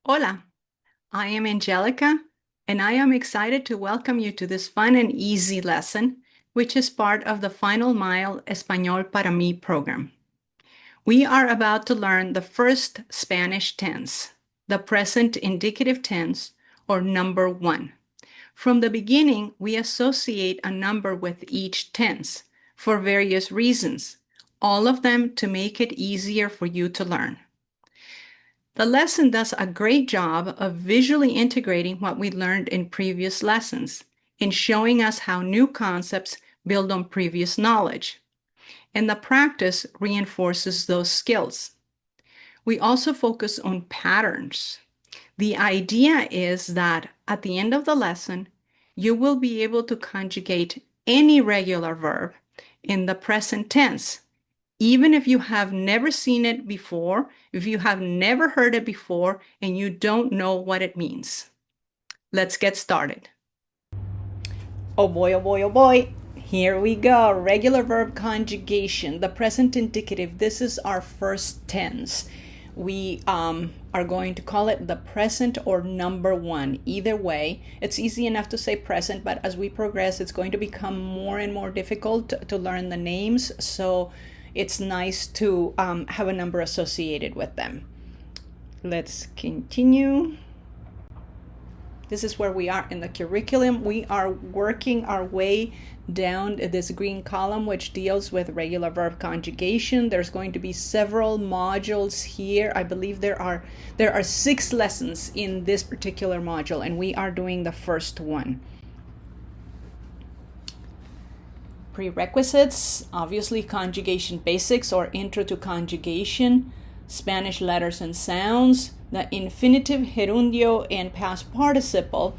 Hola, I am Angelica, and I am excited to welcome you to this fun and easy lesson, which is part of the Final Mile Español para mí program. We are about to learn the first Spanish tense, the present indicative tense, or number one. From the beginning, we associate a number with each tense for various reasons, all of them to make it easier for you to learn. The lesson does a great job of visually integrating what we learned in previous lessons in showing us how new concepts build on previous knowledge. And the practice reinforces those skills. We also focus on patterns. The idea is that at the end of the lesson, you will be able to conjugate any regular verb in the present tense, even if you have never seen it before, if you have never heard it before, and you don't know what it means. Let's get started. Oh boy, oh boy, oh boy. Here we go. Regular verb conjugation, the present indicative. This is our first tense. We are going to call it the present or number one. Either way, it's easy enough to say present, but as we progress, it's going to become more and more difficult to learn the names. So it's nice to have a number associated with them. Let's continue. This is where we are in the curriculum. We are working our way down this green column, which deals with regular verb conjugation. There's going to be several modules here. I believe there are 6 lessons in this particular module, and we are doing the first one. Prerequisites, obviously conjugation basics or intro to conjugation, Spanish letters and sounds, the infinitive, gerundio, and past participle,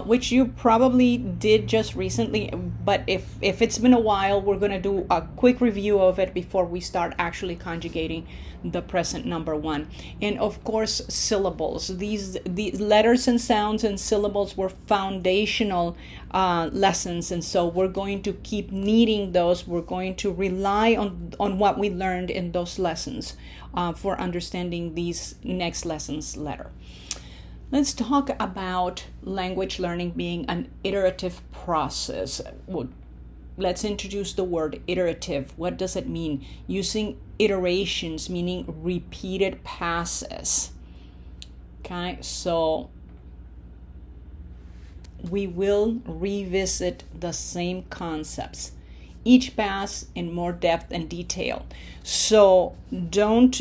which you probably did just recently, but if it's been a while, we're going to do a quick review of it before we start actually conjugating the present number one. And of course, syllables. These letters and sounds and syllables were foundational lessons, and so we're going to keep needing those. We're going to rely on what we learned in those lessons for understanding these next lessons later. Let's talk about language learning being an iterative process. Let's introduce the word iterative. What does it mean? Using iterations, meaning repeated passes. Okay, so we will revisit the same concepts, each pass in more depth and detail. So don't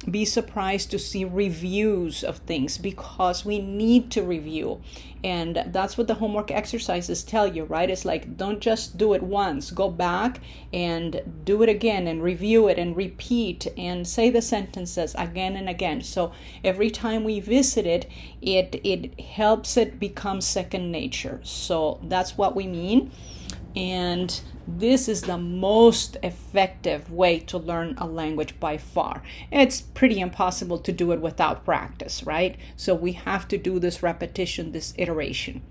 be surprised to see reviews of things, because we need to review. And that's what the homework exercises tell you, right? It's like, don't just do it once. Go back and do it again and review it and repeat and say the sentences again and again. So every time we visit it, it helps it become second nature. So that's what we mean. And this is the most effective way to learn a language by far. It's pretty impossible to do it without practice, right? So we have to do this repetition, this iteration.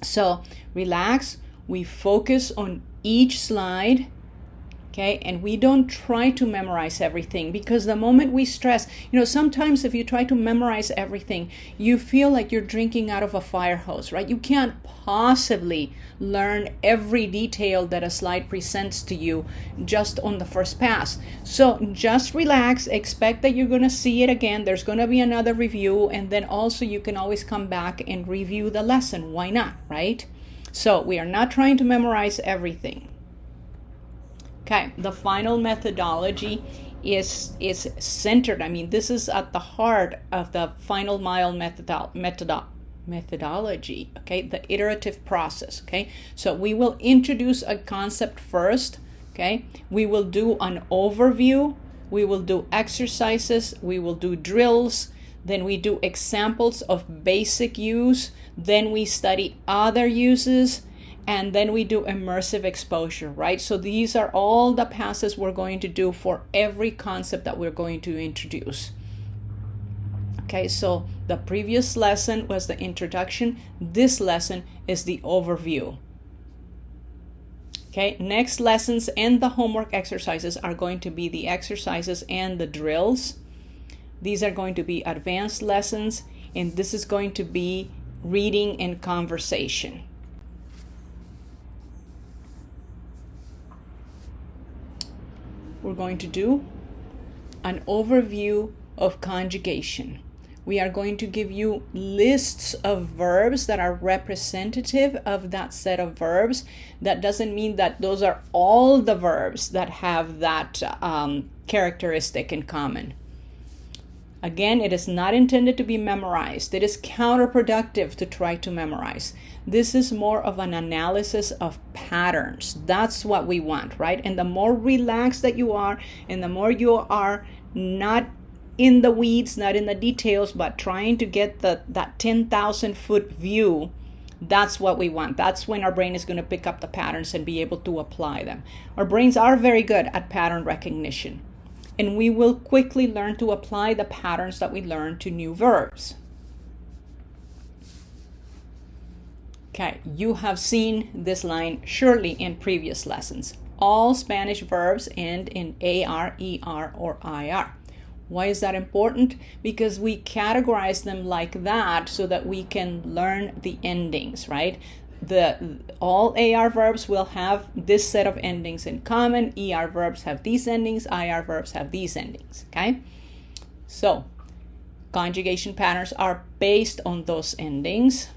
So relax, we focus on each slide. Okay, and we don't try to memorize everything, because the moment we stress, sometimes if you try to memorize everything, you feel like you're drinking out of a fire hose, right? You can't possibly learn every detail that a slide presents to you just on the first pass. So just relax, expect that you're going to see it again. There's going to be another review, and then also you can always come back and review the lesson. Why not, right? So we are not trying to memorize everything. Okay, the final methodology is centered. I mean, this is at the heart of the final mile methodology, okay, the iterative process, okay? So we will introduce a concept first, okay? We will do an overview, we will do exercises, we will do drills, then we do examples of basic use, then we study other uses, and then we do immersive exposure, right? So these are all the passes we're going to do for every concept that we're going to introduce. Okay, so the previous lesson was the introduction. This lesson is the overview. Okay, next lessons and the homework exercises are going to be the exercises and the drills. These are going to be advanced lessons, and this is going to be reading and conversation. We're going to do an overview of conjugation. We are going to give you lists of verbs that are representative of that set of verbs. That doesn't mean that those are all the verbs that have that characteristic in common. Again, it is not intended to be memorized. It is counterproductive to try to memorize. This is more of an analysis of patterns. That's what we want, right? And the more relaxed that you are, and the more you are not in the weeds, not in the details, but trying to get that 10,000-foot view, that's what we want. That's when our brain is going to pick up the patterns and be able to apply them. Our brains are very good at pattern recognition, and we will quickly learn to apply the patterns that we learn to new verbs. Okay, you have seen this line surely in previous lessons. All Spanish verbs end in AR, ER, or IR. Why is that important? Because we categorize them like that so that we can learn the endings, right? All AR verbs will have this set of endings in common. ER verbs have these endings. IR verbs have these endings, okay? So, conjugation patterns are based on those endings.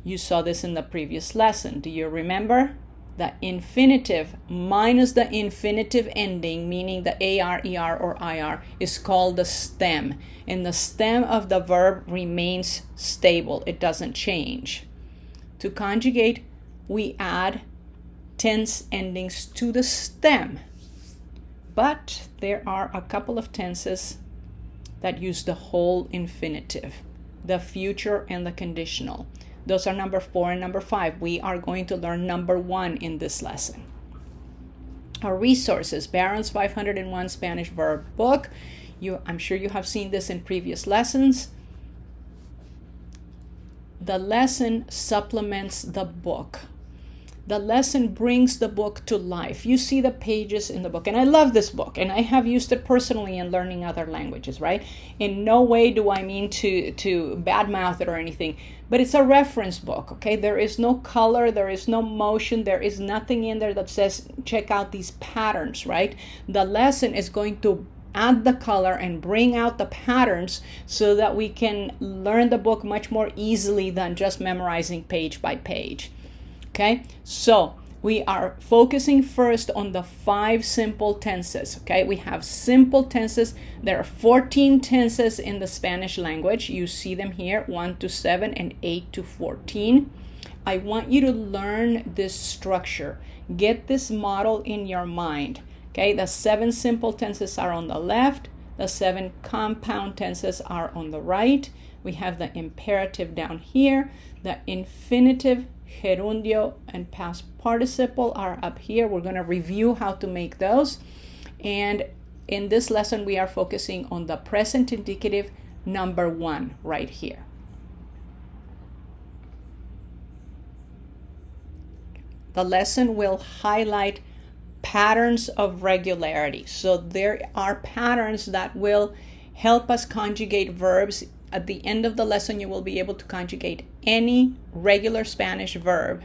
You saw this in the previous lesson. Do you remember? The infinitive minus the infinitive ending, meaning the AR, ER, or IR, is called the stem. And the stem of the verb remains stable. It doesn't change. To conjugate, we add tense endings to the stem. But there are a couple of tenses that use the whole infinitive, the future and the conditional. Those are number 4 and number 5. We are going to learn number 1 in this lesson. Our resources, Barron's 501 Spanish Verb Book. I'm sure you have seen this in previous lessons. The lesson supplements the book. The lesson brings the book to life. You see the pages in the book. And I love this book. And I have used it personally in learning other languages, right? In no way do I mean to badmouth it or anything. But it's a reference book, okay? There is no color. There is no motion. There is nothing in there that says, check out these patterns, right? The lesson is going to add the color and bring out the patterns so that we can learn the book much more easily than just memorizing page by page. Okay, so we are focusing first on the 5 simple tenses. Okay, we have simple tenses. There are 14 tenses in the Spanish language. You see them here, 1 to 7 and 8 to 14. I want you to learn this structure. Get this model in your mind. Okay, the 7 simple tenses are on the left. The 7 compound tenses are on the right. We have the imperative down here. The infinitive, gerundio, and past participle are up here. We're going to review how to make those. And in this lesson, we are focusing on the present indicative number 1 right here. The lesson will highlight patterns of regularity. So there are patterns that will help us conjugate verbs. At the end of the lesson, you will be able to conjugate any regular Spanish verb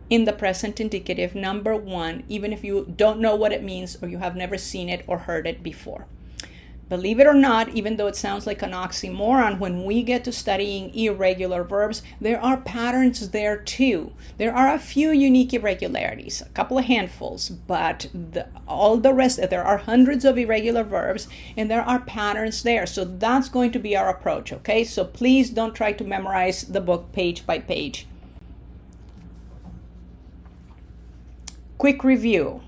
in the present indicative number 1, even if you don't know what it means or you have never seen it or heard it before. Believe it or not, even though it sounds like an oxymoron, when we get to studying irregular verbs, there are patterns there too. There are a few unique irregularities, a couple of handfuls, but all the rest, there are hundreds of irregular verbs and there are patterns there. So that's going to be our approach, okay? So please don't try to memorize the book page by page. Quick review.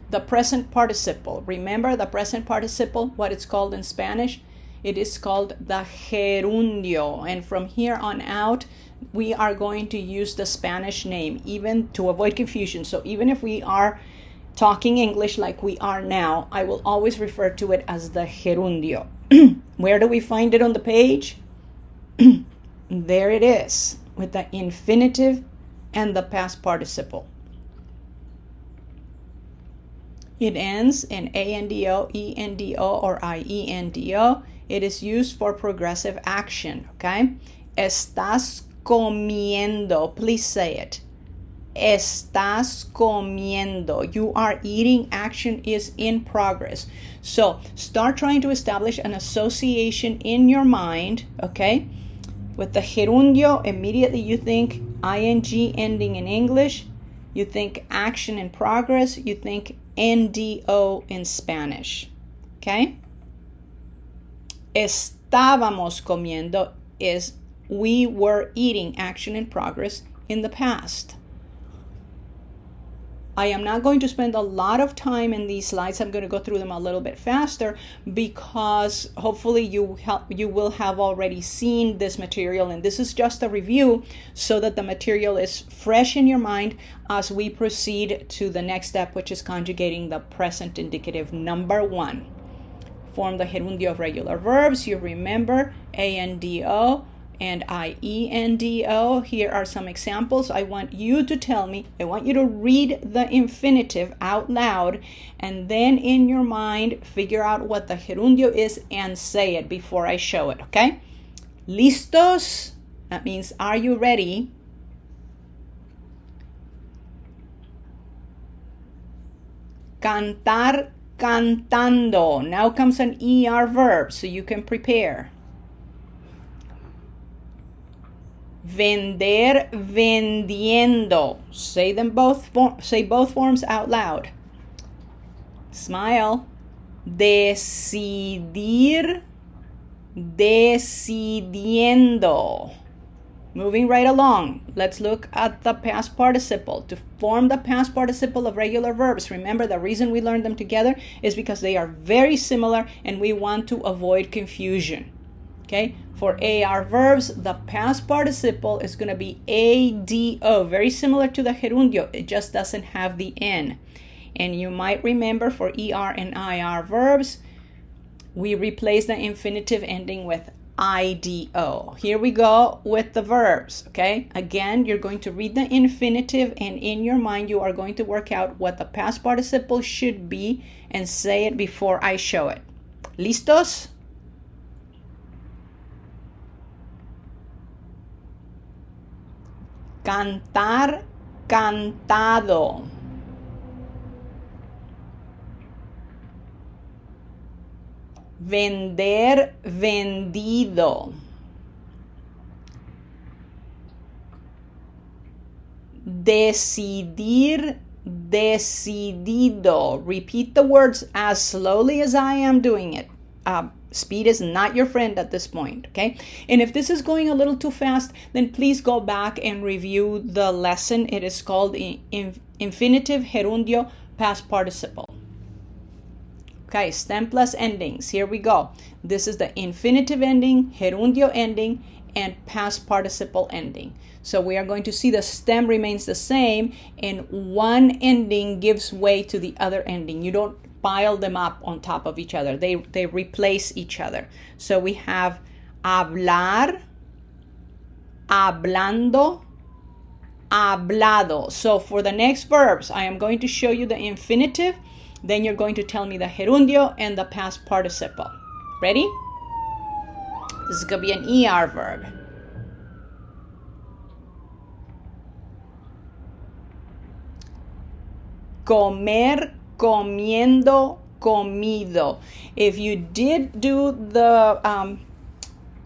The present participle. Remember the present participle, what it's called in Spanish? It is called the gerundio. And from here on out, we are going to use the Spanish name, even to avoid confusion. So even if we are talking English like we are now, I will always refer to it as the gerundio. Where do we find it on the page? There it is, with the infinitive and the past participle. It ends in A-N-D-O, E-N-D-O, or I-E-N-D-O. It is used for progressive action, okay? Estás comiendo. Please say it. Estás comiendo. You are eating. Action is in progress. So start trying to establish an association in your mind, okay? With the gerundio, immediately you think ing ending in English. You think action in progress. You think NDO in Spanish, okay? Estábamos comiendo is we were eating, action in progress in the past. I am not going to spend a lot of time in these slides. I'm going to go through them a little bit faster because hopefully you will have already seen this material, and this is just a review so that the material is fresh in your mind as we proceed to the next step, which is conjugating the present indicative. Number 1, form the gerundio of regular verbs. You remember ANDO and IENDO. Here are some examples. I want you to read the infinitive out loud, and then in your mind figure out what the gerundio is and say it before I show it, okay? Listos? That means, are you ready? Cantar, cantando. Now comes an ER verb, so you can prepare. Vender, vendiendo. Say both forms out loud. Smile. Decidir, decidiendo. Moving right along, let's look at the past participle. To form the past participle of regular verbs, remember the reason we learned them together is because they are very similar and we want to avoid confusion. Okay, for AR verbs, the past participle is going to be ADO, very similar to the gerundio, it just doesn't have the N. And you might remember for ER and IR verbs, we replace the infinitive ending with IDO. Here we go with the verbs, okay? Again, you're going to read the infinitive, and in your mind, you are going to work out what the past participle should be and say it before I show it. ¿Listos? Cantar, cantado. Vender, vendido. Decidir, decidido. Repeat the words as slowly as I am doing it. Speed is not your friend at this point, okay? And if this is going a little too fast, then please go back and review the lesson. It is called Infinitive Gerundio Past Participle. Okay, stem plus endings. Here we go. This is the infinitive ending, gerundio ending, and past participle ending. So we are going to see the stem remains the same and one ending gives way to the other ending. You don't pile them up on top of each other. They replace each other. So we have hablar, hablando, hablado. So for the next verbs, I am going to show you the infinitive. Then you're going to tell me the gerundio and the past participle. Ready? This is going to be an ER verb. Comer, comiendo, comido. If you did do the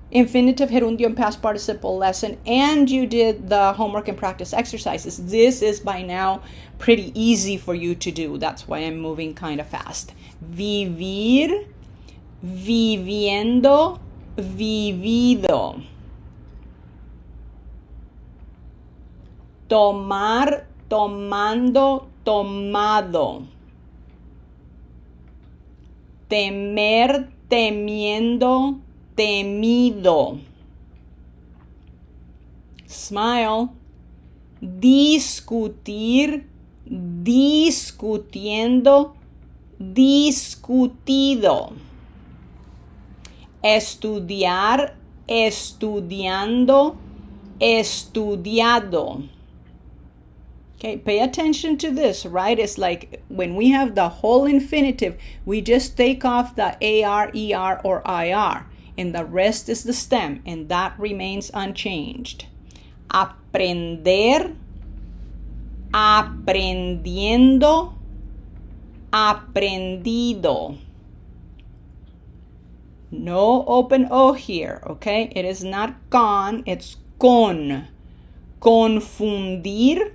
infinitive, gerundio, and past participle lesson, and you did the homework and practice exercises, this is by now pretty easy for you to do. That's why I'm moving kind of fast. Vivir, viviendo, vivido. Tomar, tomando, tomado. Temer, temiendo, temido. Smile. Discutir, discutiendo, discutido. Estudiar, estudiando, estudiado. Okay, pay attention to this, right? It's like when we have the whole infinitive, we just take off the AR, ER, or IR, and the rest is the stem, and that remains unchanged. Aprender, aprendiendo, aprendido. No open O here, okay? It is not con, it's con. Confundir,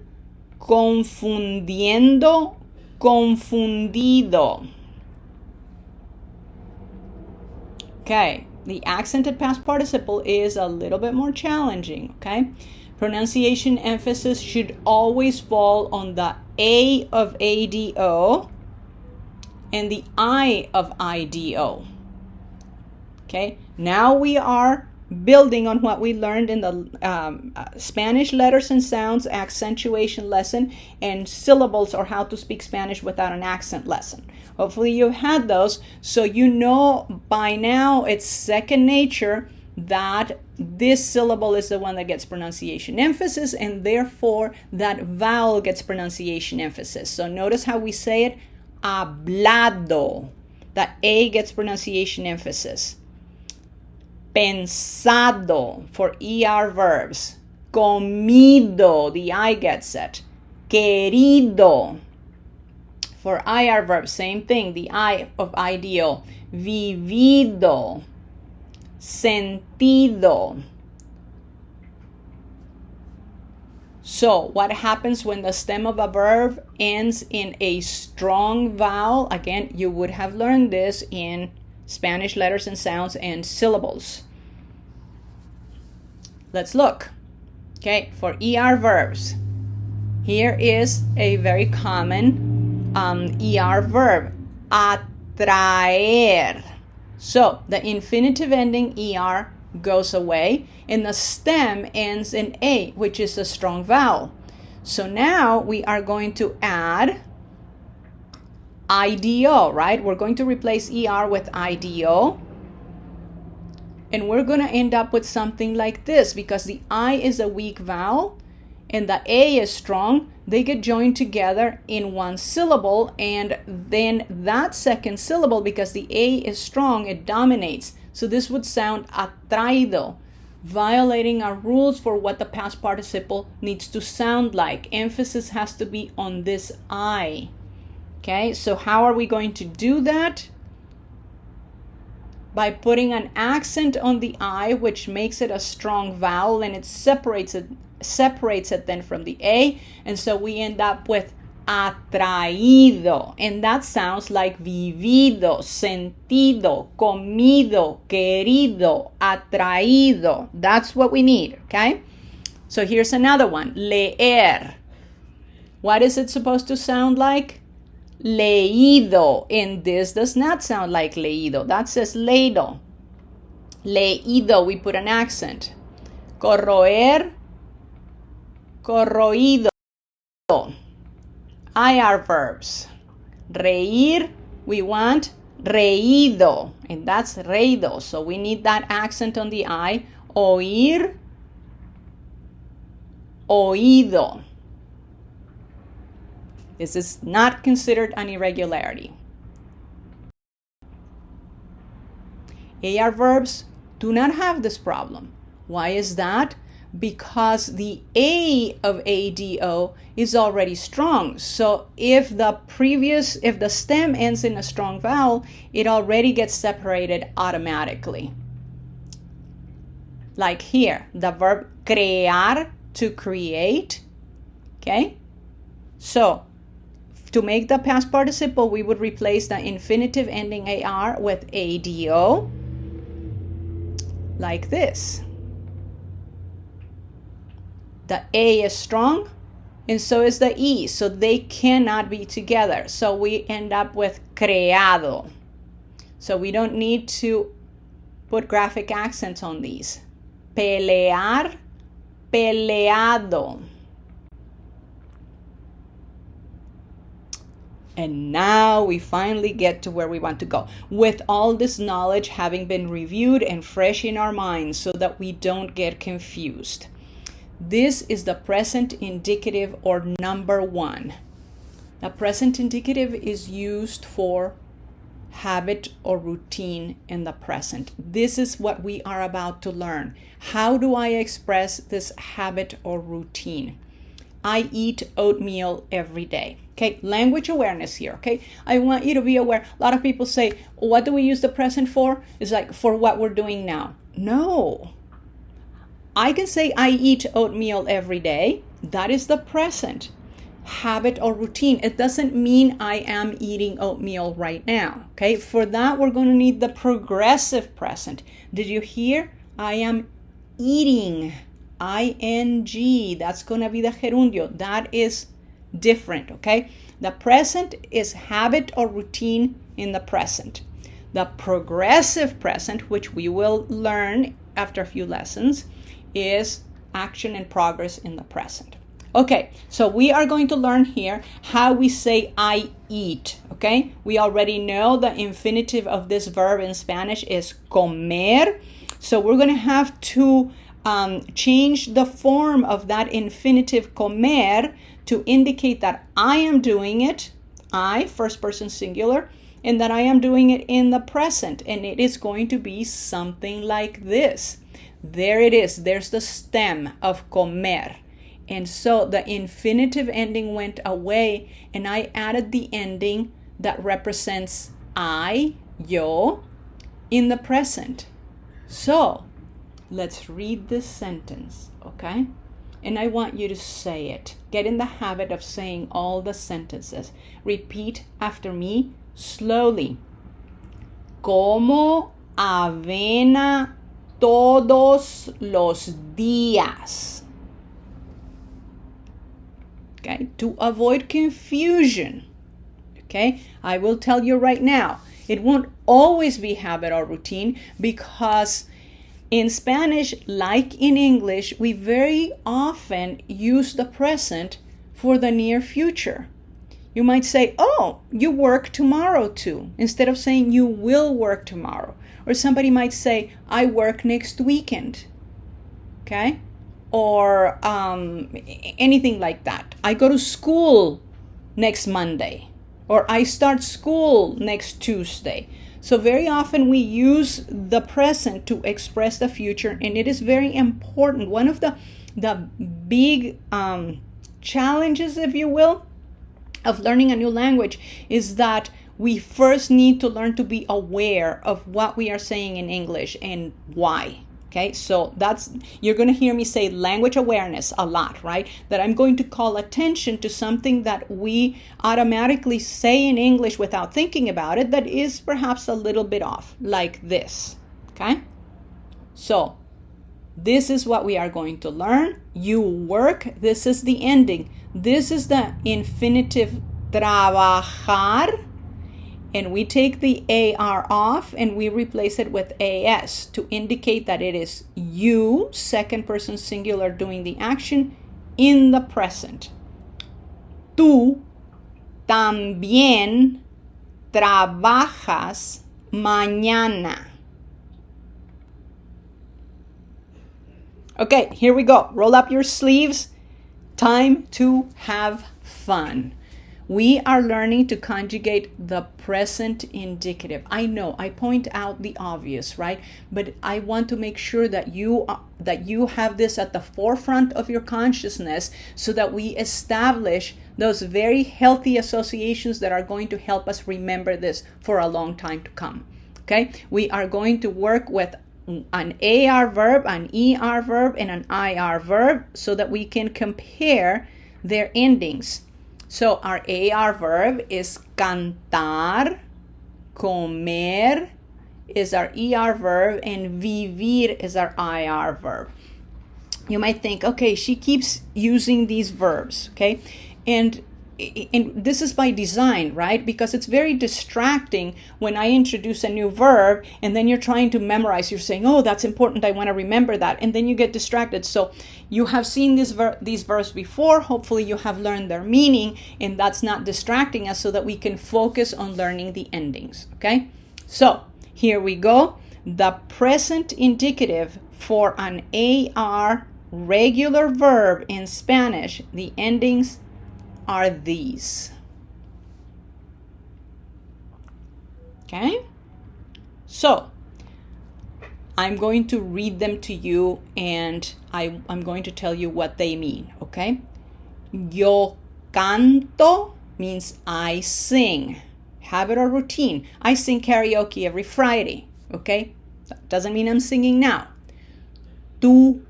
confundiendo, confundido. Okay, the accented past participle is a little bit more challenging, okay? Pronunciation emphasis should always fall on the A of ADO and the I of IDO. Okay, now we are building on what we learned in the Spanish letters and sounds accentuation lesson and syllables or how to speak Spanish without an accent lesson. Hopefully you've had those, so you know by now it's second nature that this syllable is the one that gets pronunciation emphasis, and therefore that vowel gets pronunciation emphasis. So notice how we say it, hablado. That A gets pronunciation emphasis. Pensado for ER verbs. Comido, the I gets it. Querido for IR verbs, same thing, the I of IDO. Vivido. Sentido. So what happens when the stem of a verb ends in a strong vowel? Again, you would have learned this in Spanish letters and sounds and syllables. Let's look. Okay, for ER verbs, here is a very common ER verb, atraer. So the infinitive ending ER goes away and the stem ends in A, which is a strong vowel. So now we are going to add IDO, right? We're going to replace ER with IDO. And we're going to end up with something like this because the I is a weak vowel and the A is strong. They get joined together in one syllable, and then that second syllable, because the A is strong, it dominates. So this would sound atraído, violating our rules for what the past participle needs to sound like. Emphasis has to be on this I. Okay, so how are we going to do that? By putting an accent on the I, which makes it a strong vowel, and it separates it then from the A, and so we end up with atraído, and that sounds like vivido, sentido, comido, querido, atraído. That's what we need, okay? So here's another one, leer. What is it supposed to sound like? Leído, and this does not sound like leído. That says leído. Leído, we put an accent. Corroer, corroído. IR verbs. Reír, we want reído, and that's reído. So we need that accent on the I. Oír, oído. This is not considered an irregularity. AR verbs do not have this problem. Why is that? Because the A of ADO is already strong. So if the stem ends in a strong vowel, it already gets separated automatically. Like here, the verb crear, to create. Okay? So to make the past participle, we would replace the infinitive ending AR with ADO, like this. The A is strong, and so is the E, so they cannot be together. So we end up with creado. So we don't need to put graphic accents on these. Pelear, peleado. And now we finally get to where we want to go, with all this knowledge having been reviewed and fresh in our minds so that we don't get confused. This is the present indicative, or number 1. The present indicative is used for habit or routine in the present. This is what we are about to learn. How do I express this habit or routine? I eat oatmeal every day. Okay, language awareness here. Okay, I want you to be aware. A lot of people say, what do we use the present for? It's like for what we're doing now. No. I can say I eat oatmeal every day. That is the present. Habit or routine. It doesn't mean I am eating oatmeal right now. Okay, for that we're going to need the progressive present. Did you hear? I am eating. ing. That's going to be the gerundio. That is different. Okay, the present is habit or routine in the present. The progressive present, which we will learn after a few lessons, is action and progress in the present. Okay, so we are going to learn here how we say I eat, okay? We already know the infinitive of this verb in Spanish is comer. So we're going to have to change the form of that infinitive comer to indicate that I am doing it, I, first person singular, and that I am doing it in the present. And it is going to be something like this. There it is. There's the stem of comer. And so the infinitive ending went away, and I added the ending that represents I, yo, in the present. So let's read this sentence, okay? And I want you to say it. Get in the habit of saying all the sentences. Repeat after me slowly. Como avena todos los días. Okay, to avoid confusion. Okay, I will tell you right now, it won't always be habit or routine, because in Spanish, like in English, we very often use the present for the near future. You might say, oh, you work tomorrow too, instead of saying you will work tomorrow. Or somebody might say, I work next weekend. Okay? Or anything like that. I go to school next Monday. Or I start school next Tuesday. So very often we use the present to express the future, and it is very important. One of the big challenges, if you will, of learning a new language is that we first need to learn to be aware of what we are saying in English and why. Okay, so you're going to hear me say language awareness a lot, right? That I'm going to call attention to something that we automatically say in English without thinking about it that is perhaps a little bit off, like this. Okay, so this is what we are going to learn. You work, this is the ending. This is the infinitive trabajar. And we take the AR off and we replace it with AS to indicate that it is you, second person singular, doing the action in the present. Tú también trabajas mañana. Okay, here we go. Roll up your sleeves. Time to have fun. We are learning to conjugate the present indicative. I know I point out the obvious, right? But I want to make sure that you have this at the forefront of your consciousness so that we establish those very healthy associations that are going to help us remember this for a long time to come. Okay? We are going to work with an AR verb, an ER verb, and an IR verb so that we can compare their endings. So our AR verb is cantar, comer is our ER verb, and vivir is our IR verb. You might think, okay, she keeps using these verbs, okay? And this is by design, right? Because it's very distracting when I introduce a new verb and then you're trying to memorize. You're saying, oh, that's important. I want to remember that. And then you get distracted. So you have seen these verbs before. Hopefully you have learned their meaning, and that's not distracting us so that we can focus on learning the endings. Okay? So here we go. The present indicative for an AR regular verb in Spanish, the endings are these. Okay? So, I'm going to read them to you and I'm going to tell you what they mean, okay? Yo canto means I sing. Habit or routine. I sing karaoke every Friday, okay? That doesn't mean I'm singing now. Tú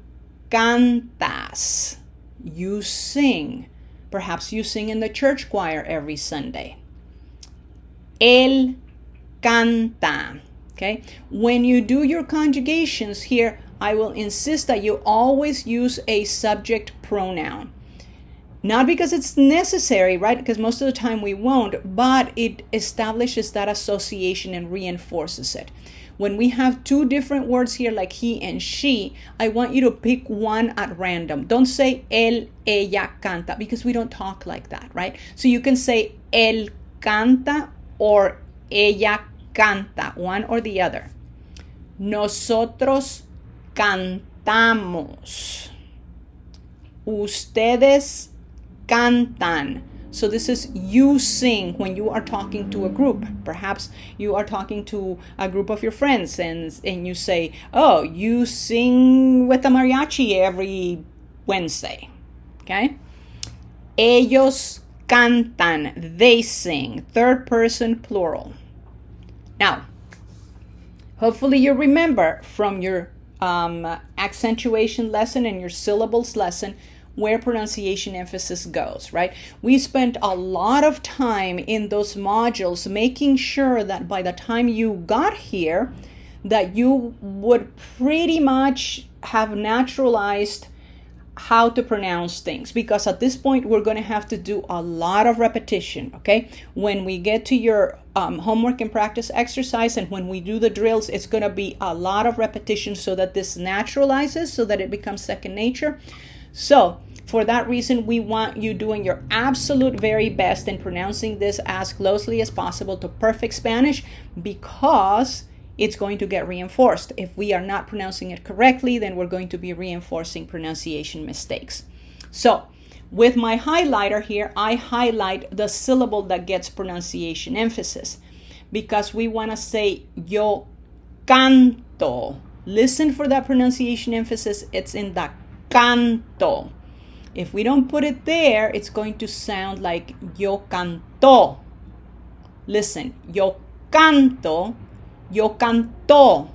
cantas. You sing. Perhaps you sing in the church choir every Sunday. Él canta. Okay? When you do your conjugations here, I will insist that you always use a subject pronoun. Not because it's necessary, right? Because most of the time we won't, but it establishes that association and reinforces it. When we have two different words here like he and she, I want you to pick one at random. Don't say él, ella canta, because we don't talk like that, right? So you can say él canta or ella canta, one or the other. Nosotros cantamos. Ustedes cantan. So this is you sing when you are talking to a group. Perhaps you are talking to a group of your friends and you say, oh, you sing with the mariachi every Wednesday. Okay? Ellos cantan. They sing. Third person plural. Now, hopefully you remember from your accentuation lesson and your syllables lesson where pronunciation emphasis goes, right? We spent a lot of time in those modules making sure that by the time you got here, that you would pretty much have naturalized how to pronounce things, because at this point we're going to have to do a lot of repetition, okay? When we get to your homework and practice exercise and when we do the drills, it's going to be a lot of repetition so that this naturalizes, so that it becomes second nature. So for that reason, we want you doing your absolute very best in pronouncing this as closely as possible to perfect Spanish, because it's going to get reinforced. If we are not pronouncing it correctly, then we're going to be reinforcing pronunciation mistakes. So with my highlighter here, I highlight the syllable that gets pronunciation emphasis, because we want to say yo canto. Listen for that pronunciation emphasis. It's in the canto. If we don't put it there, it's going to sound like yo canto. Listen, yo canto, yo canto.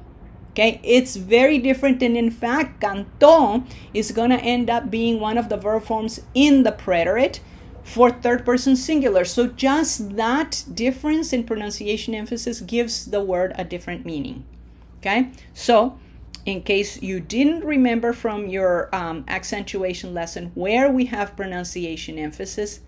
Okay, it's very different, and in fact, canto is going to end up being one of the verb forms in the preterite for third person singular. So just that difference in pronunciation emphasis gives the word a different meaning. Okay, so in case you didn't remember from your accentuation lesson where we have pronunciation emphasis,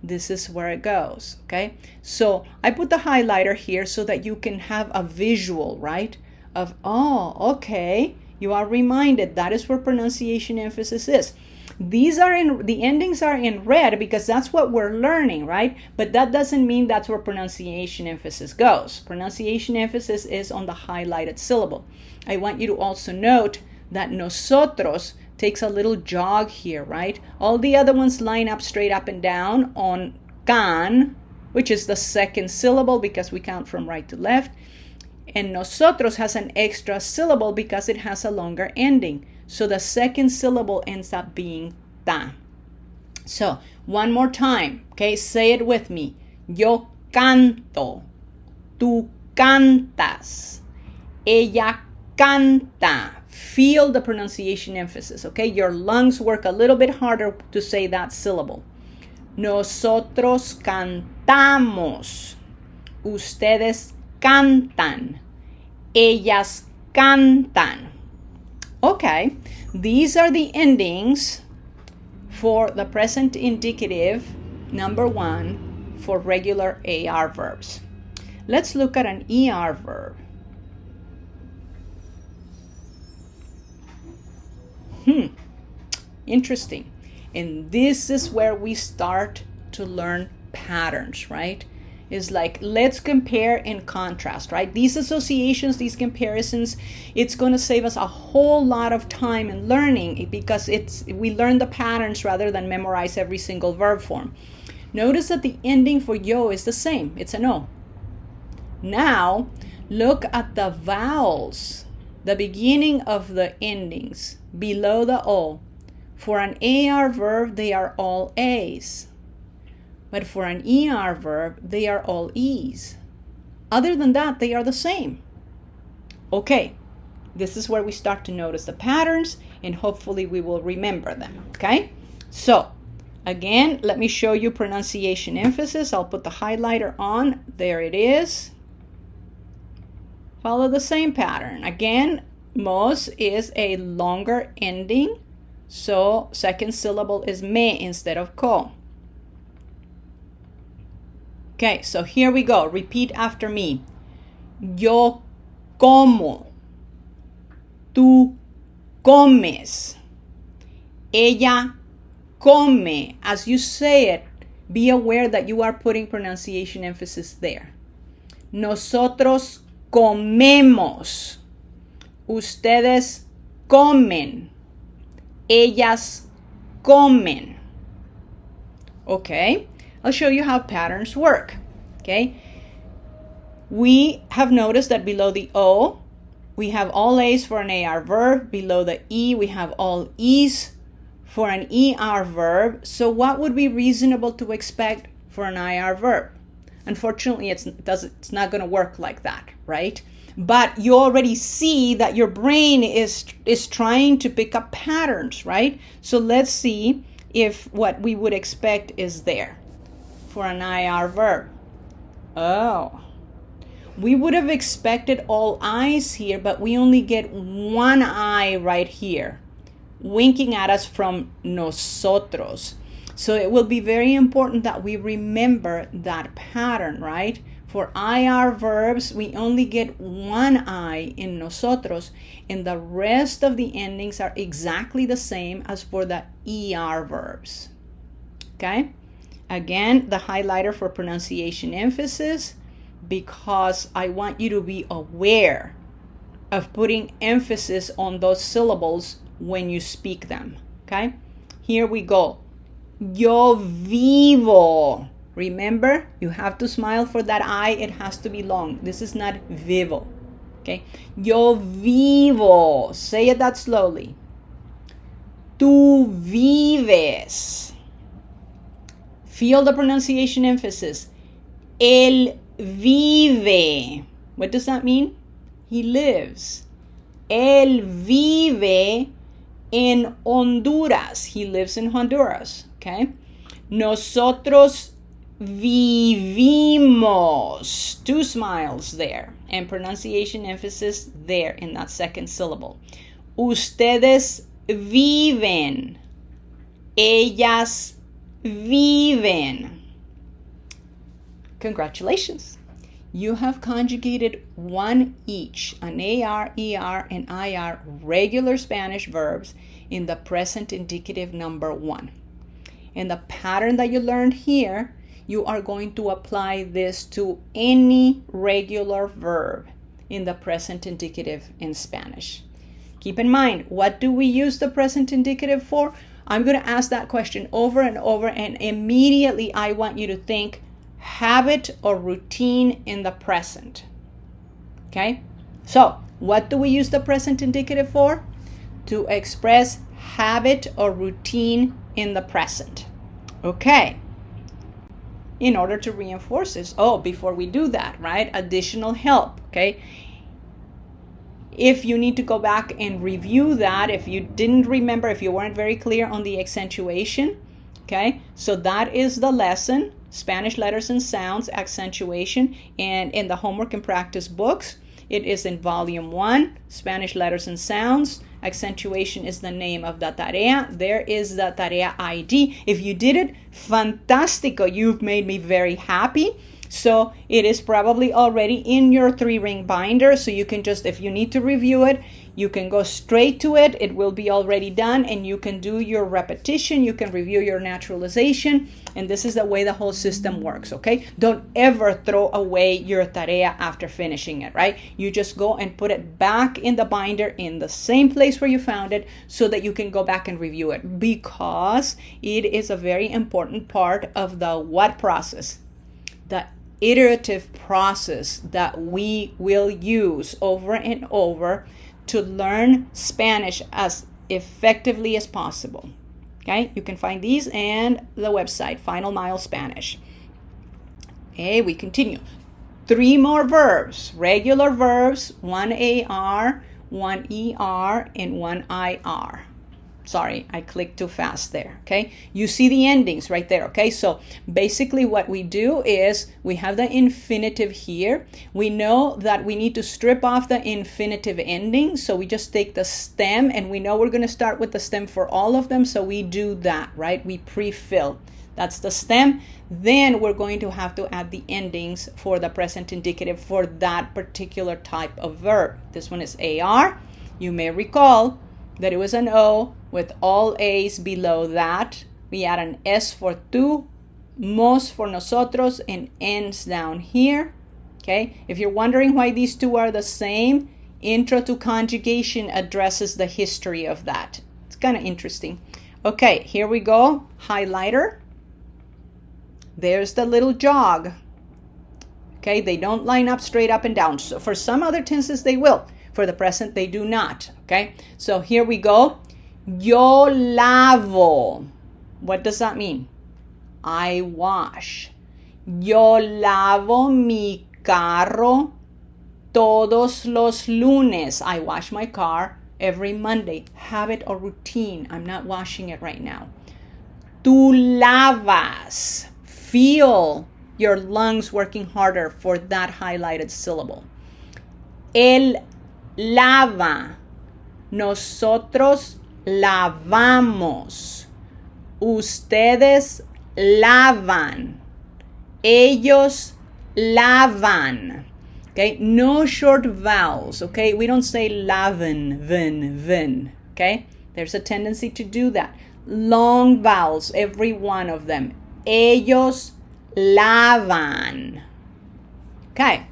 this is where it goes, okay? So I put the highlighter here so that you can have a visual, right? Of, oh, okay, you are reminded that is where pronunciation emphasis is. These are the endings are in red because that's what we're learning, right? But that doesn't mean that's where pronunciation emphasis goes. Pronunciation emphasis is on the highlighted syllable. I want you to also note that nosotros takes a little jog here, right? All the other ones line up straight up and down on can, which is the second syllable because we count from right to left. And nosotros has an extra syllable because it has a longer ending. So the second syllable ends up being ta. So one more time, okay? Say it with me. Yo canto. Tú cantas. Ella canta. Feel the pronunciation emphasis, okay? Your lungs work a little bit harder to say that syllable. Nosotros cantamos. Ustedes cantan. Ellas cantan. Okay, these are the endings for the present indicative number 1 for regular AR verbs. Let's look at an ER verb. Interesting. And this is where we start to learn patterns, right? is like, let's compare and contrast, right? These associations, these comparisons, it's going to save us a whole lot of time in learning because we learn the patterns rather than memorize every single verb form. Notice that the ending for yo is the same. It's an O. Now, look at the vowels, the beginning of the endings below the O. For an AR verb, they are all A's. But for an ER verb, they are all E's. Other than that, they are the same. Okay, this is where we start to notice the patterns, and hopefully we will remember them, okay? So, again, let me show you pronunciation emphasis. I'll put the highlighter on. There it is. Follow the same pattern. Again, mos is a longer ending, so second syllable is me instead of ko. Okay, so here we go. Repeat after me. Yo como. Tú comes. Ella come. As you say it, be aware that you are putting pronunciation emphasis there. Nosotros comemos. Ustedes comen. Ellas comen. Okay? I'll show you how patterns work, okay? We have noticed that below the O, we have all A's for an AR verb. Below the E, we have all E's for an ER verb. So what would be reasonable to expect for an IR verb? Unfortunately, it's not going to work like that, right? But you already see that your brain is trying to pick up patterns, right? So let's see if what we would expect is there. For an IR verb. Oh, we would have expected all I's here, but we only get one I right here, winking at us from nosotros. So it will be very important that we remember that pattern, right? For IR verbs, we only get one I in nosotros, and the rest of the endings are exactly the same as for the ER verbs. Okay? Again, the highlighter for pronunciation emphasis, because I want you to be aware of putting emphasis on those syllables when you speak them. Okay? Here we go. Yo vivo. Remember, you have to smile for that I. It has to be long. This is not vivo. Okay? Yo vivo. Say it that slowly. Tú vives. Feel the pronunciation emphasis. Él vive. What does that mean? He lives. Él vive en Honduras. He lives in Honduras. Okay? Nosotros vivimos. Two smiles there. And pronunciation emphasis there in that second syllable. Ustedes viven. Ellas viven. Congratulations. You have conjugated one each, an AR, ER, and IR regular Spanish verbs in the present indicative number 1. And the pattern that you learned here, you are going to apply this to any regular verb in the present indicative in Spanish. Keep in mind, what do we use the present indicative for? I'm going to ask that question over and over, and immediately I want you to think habit or routine in the present. Okay? So, what do we use the present indicative for? To express habit or routine in the present. Okay. In order to reinforce this, before we do that, right? Additional help, okay? If you need to go back and review that, if you didn't remember, if you weren't very clear on the accentuation, okay? So that is the lesson, Spanish letters and sounds, accentuation, and in the homework and practice books, it is in volume 1, Spanish letters and sounds. Accentuation is the name of the tarea. There is the tarea ID. If you did it, fantastico. You've made me very happy. So it is probably already in your 3-ring binder. So you can just, if you need to review it, you can go straight to it. It will be already done, and you can do your repetition. You can review your naturalization. And this is the way the whole system works, okay? Don't ever throw away your tarea after finishing it, right? You just go and put it back in the binder in the same place where you found it so that you can go back and review it, because it is a very important part of the what process? The iterative process that we will use over and over to learn Spanish as effectively as possible. Okay, you can find these and the website, Final Mile Spanish. Okay, we continue. 3 more verbs, regular verbs, 1 AR, 1 ER, and 1 IR. Sorry, I clicked too fast there, okay? You see the endings right there, okay? So basically what we do is we have the infinitive here. We know that we need to strip off the infinitive ending, so we just take the stem, and we know we're going to start with the stem for all of them, so we do that, right? We pre-fill. That's the stem. Then we're going to have to add the endings for the present indicative for that particular type of verb. This one is AR. You may recall that it was an O with all A's below that. We add an S for tú, mos for nosotros, and N's down here. Okay, if you're wondering why these two are the same, Intro to Conjugation addresses the history of that. It's kind of interesting. Okay, here we go. Highlighter. There's the little jog. Okay, they don't line up straight up and down. So for some other tenses, they will. For the present, they do not. Okay, so here we go. Yo lavo. What does that mean? I wash. Yo lavo mi carro todos los lunes. I wash my car every Monday. Habit or routine. I'm not washing it right now. Tú lavas. Feel your lungs working harder for that highlighted syllable. Él lava. Nosotros lavamos. Ustedes lavan. Ellos lavan. Okay, no short vowels. Okay, we don't say laven, vin. Okay, there's a tendency to do that. Long vowels, every one of them. Ellos lavan. Okay.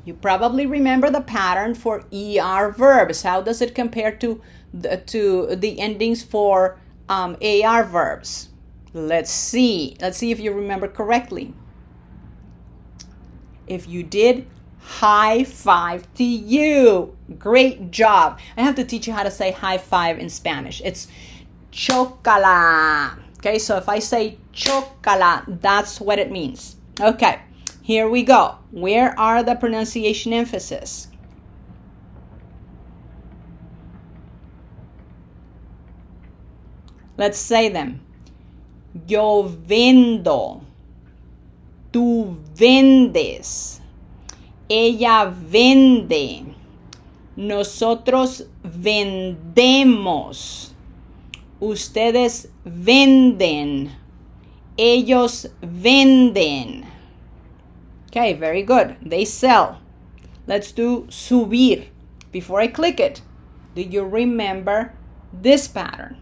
You probably remember the pattern for ER verbs. How does it compare to the endings for AR verbs? Let's see. Let's see if you remember correctly. If you did, high five to you. Great job. I have to teach you how to say high five in Spanish. It's chocala. Okay, so if I say chocala, that's what it means. Okay. Here we go. Where are the pronunciation emphasis? Let's say them. Yo vendo. Tú vendes. Ella vende. Nosotros vendemos. Ustedes venden. Ellos venden. Okay, very good. They sell. Let's do subir. Before I click it, do you remember this pattern?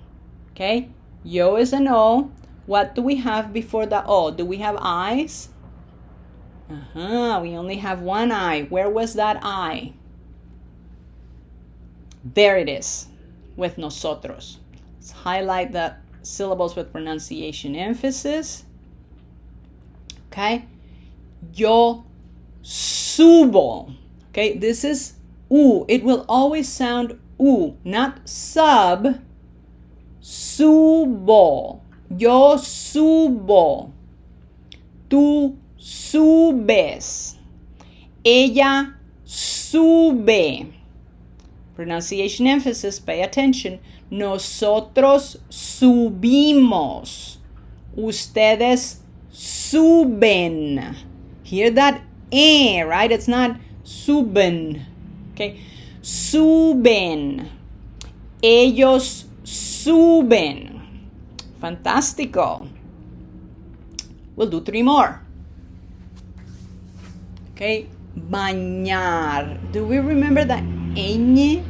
Okay, yo is an O. What do we have before the O? Do we have eyes? We only have one eye. Where was that eye? There it is, with nosotros. Let's highlight the syllables with pronunciation emphasis. Okay. Yo subo. Okay, this is U. It will always sound U, not sub. Subo. Yo subo. Tú subes. Ella sube. Pronunciation emphasis, pay attention. Nosotros subimos. Ustedes suben. Hear that right? It's not suben. Okay. Suben. Ellos suben. Fantastico. We'll do 3 more. Okay, bañar. Do we remember that ñ?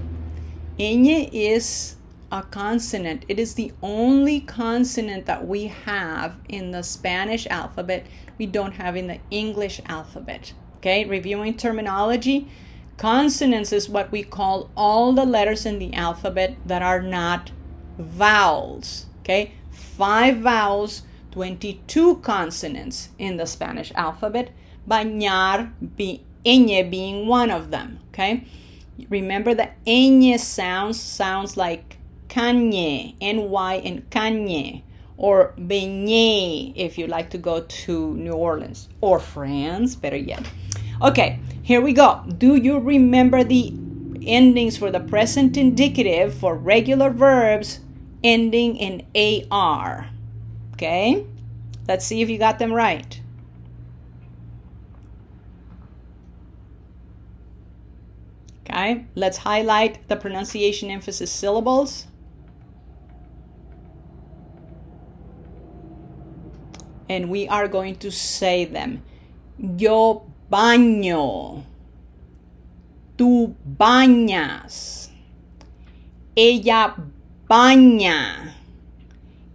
Ñ is a consonant. It is the only consonant that we have in the Spanish alphabet we don't have in the English alphabet. Okay, reviewing terminology. Consonants is what we call all the letters in the alphabet that are not vowels. Okay, 5 vowels, 22 consonants in the Spanish alphabet. Bañar, ñ being one of them. Okay, remember the ñ sounds like cañe, ny and cañe, or beñe if you like to go to New Orleans or France, better yet. Okay, here we go. Do you remember the endings for the present indicative for regular verbs ending in AR? Okay, let's see if you got them right. Okay, let's highlight the pronunciation emphasis syllables. And we are going to say them. Yo baño. Tú bañas. Ella baña.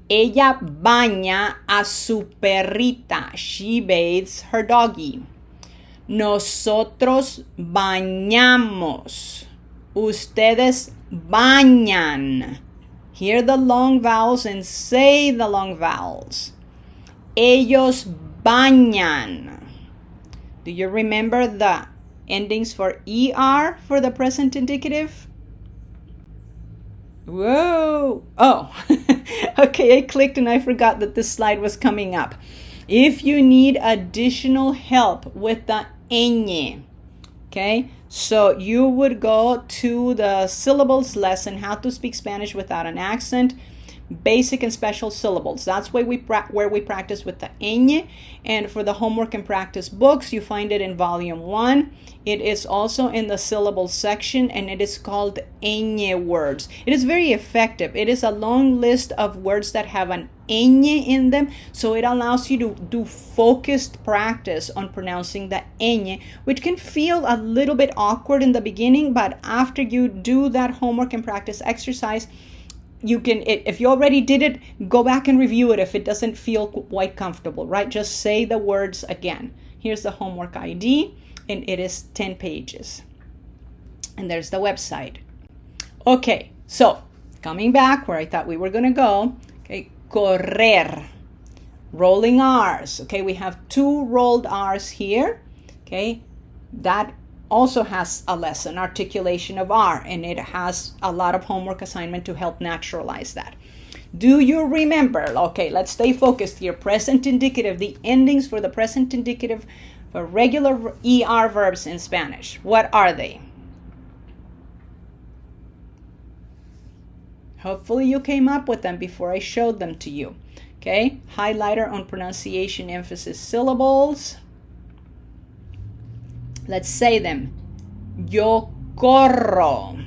Ella baña a su perrita. She bathes her doggy. Nosotros bañamos. Ustedes bañan. Hear the long vowels and say the long vowels. Ellos bañan. Do you remember the endings for ER for the present indicative? Whoa! Oh, okay, I clicked and I forgot that this slide was coming up. If you need additional help with the ñ, okay, so you would go to the syllables lesson, how to speak Spanish without an accent, basic and special syllables. That's where we practice with the ñ. And for the homework and practice books, you find it in volume 1. It is also in the syllable section, and it is called ñ words. It is very effective. It is a long list of words that have an ñ in them, so it allows you to do focused practice on pronouncing the ñ, which can feel a little bit awkward in the beginning, but after you do that homework and practice exercise, you can, if you already did it, go back and review it if it doesn't feel quite comfortable, right? Just say the words again. Here's the homework ID, and it is 10 pages. And there's the website. Okay, so coming back where I thought we were going to go, okay, correr, rolling R's. Okay, we have 2 rolled R's here. Okay, that also has a lesson, articulation of R, and it has a lot of homework assignment to help naturalize that. Do you remember? Okay, let's stay focused here. Present indicative, the endings for the present indicative for regular ER verbs in Spanish. What are they? Hopefully you came up with them before I showed them to you. Okay, highlighter on pronunciation emphasis syllables. Let's say them. Yo corro.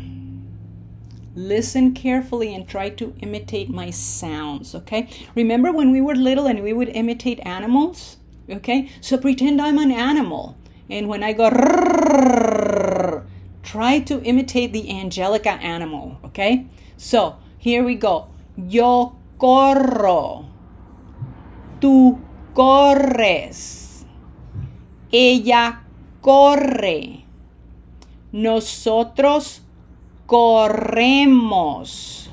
Listen carefully and try to imitate my sounds, okay? Remember when we were little and we would imitate animals? Okay, so pretend I'm an animal. And when I go, rrrr, try to imitate the Angelica animal, okay? So here we go. Yo corro. Tú corres. Ella corre. Nosotros corremos.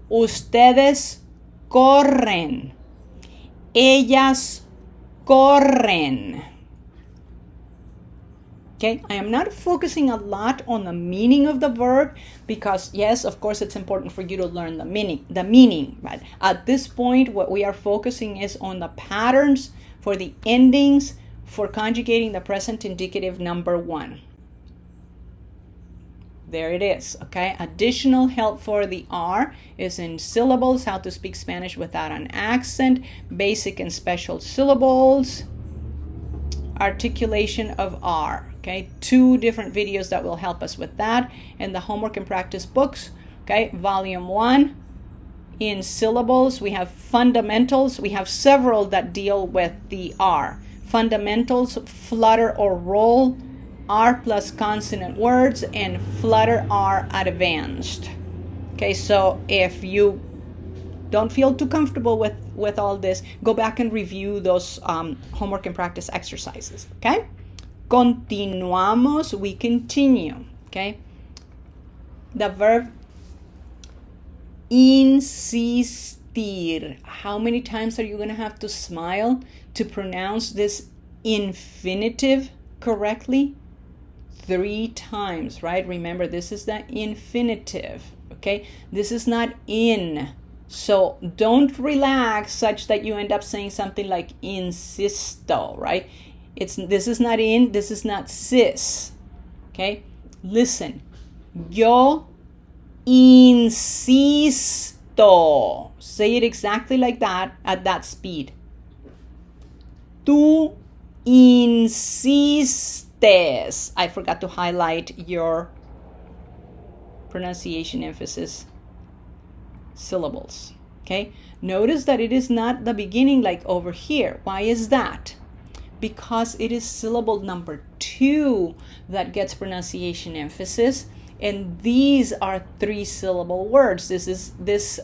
Ustedes corren. Ellas corren. Okay, I am not focusing a lot on the meaning of the verb because, yes, of course, it's important for you to learn the meaning. But at this point, what we are focusing is on the patterns for the endings for conjugating the present indicative number 1. There it is, okay? Additional help for the R is in syllables, how to speak Spanish without an accent, basic and special syllables, articulation of R, okay? 2 different videos that will help us with that, and the homework and practice books, okay? Volume 1, in syllables, we have fundamentals. We have several that deal with the R. fundamentals, flutter or roll, R plus consonant words, and flutter R advanced. Okay, so if you don't feel too comfortable with all this, go back and review those homework and practice exercises, okay? Continuamos, we continue, okay? The verb insistir. How many times are you going to have to smile to pronounce this infinitive correctly? 3 times, right? Remember, this is the infinitive, okay? This is not in. So don't relax such that you end up saying something like insisto, right? This is not in, this is not sis, okay? Listen. Yo insisto. Say it exactly like that at that speed. Tú insistes. I forgot to highlight your pronunciation emphasis syllables. Okay? Notice that it is not the beginning like over here. Why is that? Because it is syllable number 2 that gets pronunciation emphasis, and these are 3-syllable words. This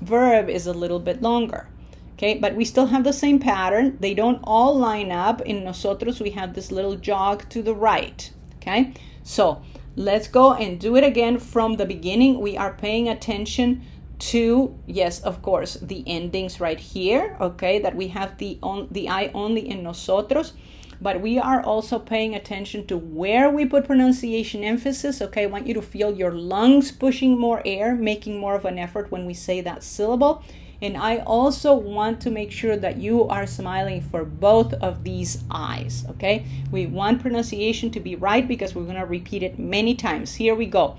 verb is a little bit longer. Okay, but we still have the same pattern. They don't all line up. In nosotros, we have this little jog to the right. Okay, so let's go and do it again from the beginning. We are paying attention to, yes, of course, the endings right here. Okay, that we have the I only in nosotros, but we are also paying attention to where we put pronunciation emphasis. Okay, I want you to feel your lungs pushing more air, making more of an effort when we say that syllable. And I also want to make sure that you are smiling for both of these I's, okay? We want pronunciation to be right because we're going to repeat it many times. Here we go.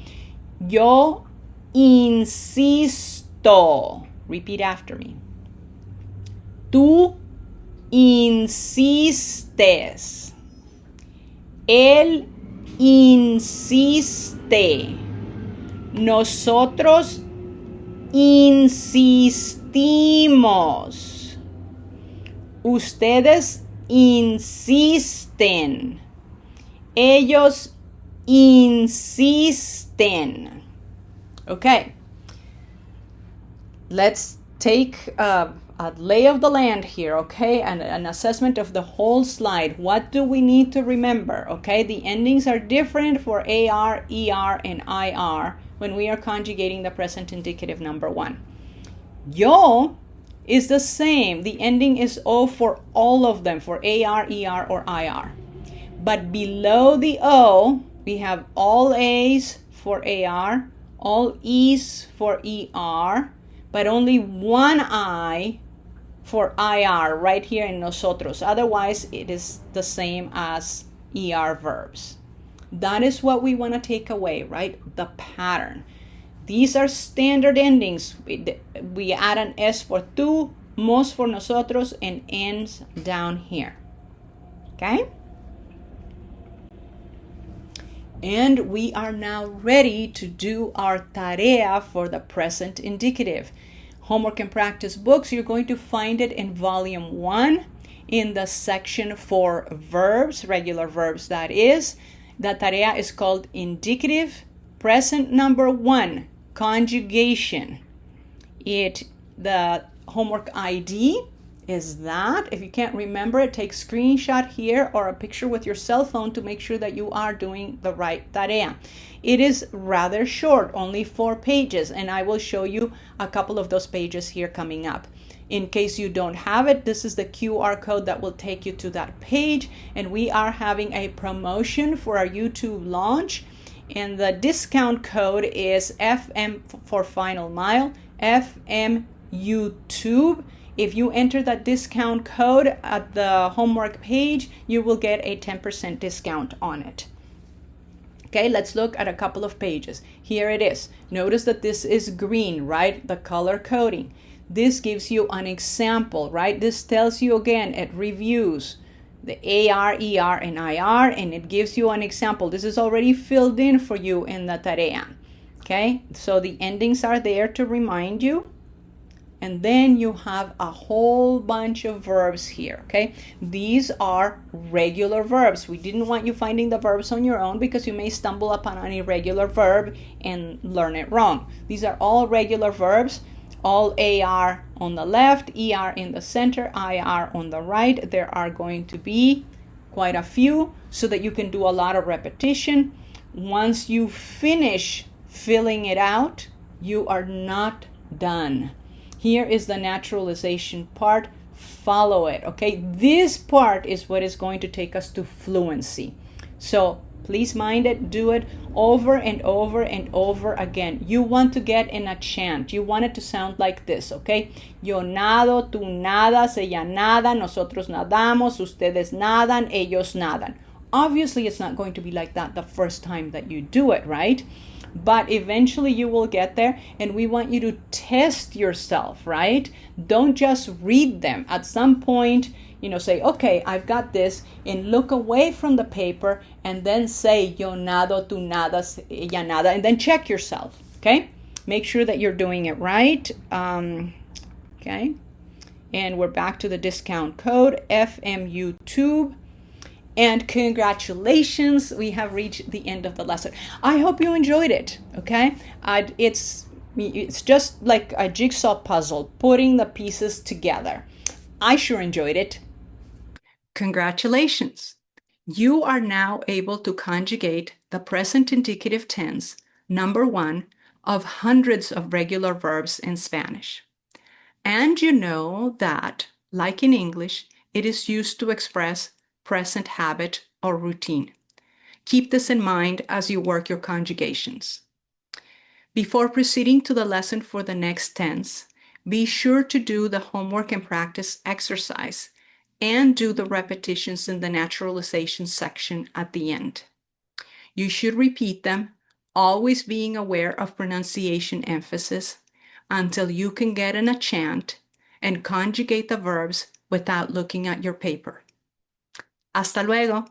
Yo insisto. Repeat after me. Tú insistes. Él insiste. Nosotros insistimos. Ustedes insisten. Ellos insisten. Okay. Let's take a lay of the land here, okay? And an assessment of the whole slide. What do we need to remember, okay? The endings are different for AR, ER, and IR when we are conjugating the present indicative number 1. Yo is the same. The ending is O for all of them, for AR, ER, or IR. But below the O, we have all A's for AR, all E's for ER, but only one I for IR right here in nosotros. Otherwise, it is the same as ER verbs. That is what we want to take away, right? The pattern. These are standard endings. We add an S for tú, mos for nosotros, and ends down here. Okay? And we are now ready to do our tarea for the present indicative. Homework and practice books, you're going to find it in volume 1 in the section for verbs, regular verbs that is. The tarea is called indicative present number 1, conjugation. The homework ID is that. If you can't remember it, take a screenshot here or a picture with your cell phone to make sure that you are doing the right tarea. It is rather short, only 4 pages, and I will show you a couple of those pages here coming up. In case you don't have it, this is the QR code that will take you to that page, and we are having a promotion for our YouTube launch, and the discount code is FM for Final Mile, FM YouTube. If you enter that discount code at the homework page, you will get a 10% discount on it. Okay, let's look at a couple of pages. Here it is. Notice that this is green, right? The color coding. This gives you an example, right? This tells you again, it reviews the AR, ER, and IR, and it gives you an example. This is already filled in for you in the tarea. Okay, so the endings are there to remind you. and then you have a whole bunch of verbs here, okay? These are regular verbs. We didn't want you finding the verbs on your own because you may stumble upon an irregular verb and learn it wrong. These are all regular verbs, all AR on the left, ER in the center, IR on the right. There are going to be quite a few so that you can do a lot of repetition. Once you finish filling it out, you are not done. Here is the naturalization part. Follow it, okay? This part is what is going to take us to fluency. So please mind it, do it over and over and over again. You want to get in a chant. You want it to sound like this, okay? Yo nado, tú nadas, ella nada, nosotros nadamos, ustedes nadan, ellos nadan. Obviously, it's not going to be like that the first time that you do it, right? But eventually you will get there, and we want you to test yourself, right? Don't just read them. At some point, say, okay, I've got this, and look away from the paper and then say, yo nado, tú nadas, ella nada, and then check yourself, okay? Make sure that you're doing it right. Okay. And we're back to the discount code, FMU Tube. And congratulations, we have reached the end of the lesson. I hope you enjoyed it, okay? It's just like a jigsaw puzzle, putting the pieces together. I sure enjoyed it. Congratulations. You are now able to conjugate the present indicative tense, number 1, of hundreds of regular verbs in Spanish. And you know that, like in English, it is used to express present habit or routine. Keep this in mind as you work your conjugations. Before proceeding to the lesson for the next tense, be sure to do the homework and practice exercise and do the repetitions in the naturalization section at the end. You should repeat them, always being aware of pronunciation emphasis, until you can get in a chant and conjugate the verbs without looking at your paper. Hasta luego.